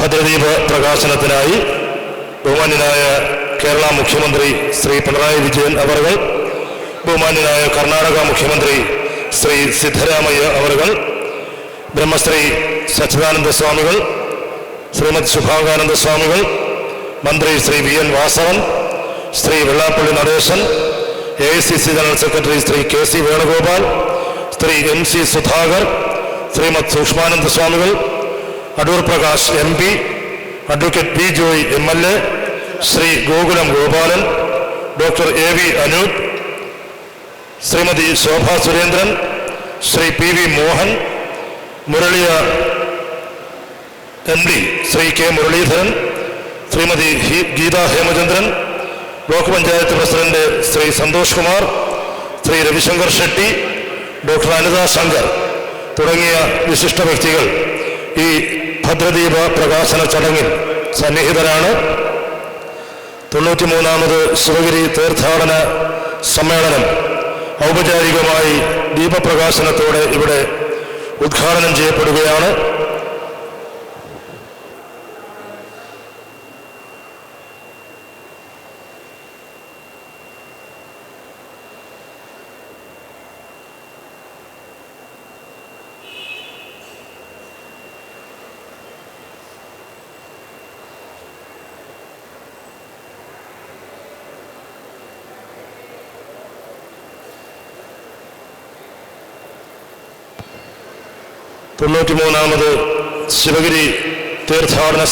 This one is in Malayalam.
ഭദ്രദീപ പ്രകാശനത്തിനായി ബഹുമാന്യനായ കേരള മുഖ്യമന്ത്രി ശ്രീ പിണറായി വിജയൻ അവർകൾ, ബഹുമാന്യനായ കർണാടക മുഖ്യമന്ത്രി ശ്രീ സിദ്ധരാമയ്യ അവർകൾ, ബ്രഹ്മശ്രീ സച്ചിദാനന്ദ സ്വാമികൾ, ശ്രീമദ് ശുഭാംഗാനന്ദ സ്വാമികൾ, മന്ത്രി Shri V N. Vasavan, Shri Vellappally Natesan, AICC general secretary Shri KC Venugopal, Shri MC Sudhakar, Shrimad Sukshmananda സ്വാമികൾ, Adoor Prakash MP, advocate P. Joy MLA, Shri Gokulam Gopalan, doctor AV Anoop, Shrimati Shobha Surendran, Shri PV Mohan, Muraliya MD Shri K. Muraleedharan, Shrimati Geetha Hemachandran, block panchayat president Shri Santhosh Kumar, Shri Ravishankar Shetty, doctor Anitha Shankar തുടങ്ങിയ വിശിഷ്ട വ്യക്തികൾ ഈ ഭദ്രദീപ പ്രകാശന ചടങ്ങിൽ സന്നിഹിതരാണ്. 93ാമത് ശിവഗിരി തീർത്ഥാടന സമ്മേളനം ഔപചാരികമായി ദീപപ്രകാശനത്തോടെ ഇവിടെ ഉദ്ഘാടനം ചെയ്യപ്പെടുകയാണ്. തൊണ്ണൂറ്റിമൂന്നാമത് ശിവഗിരി തീർത്ഥാടന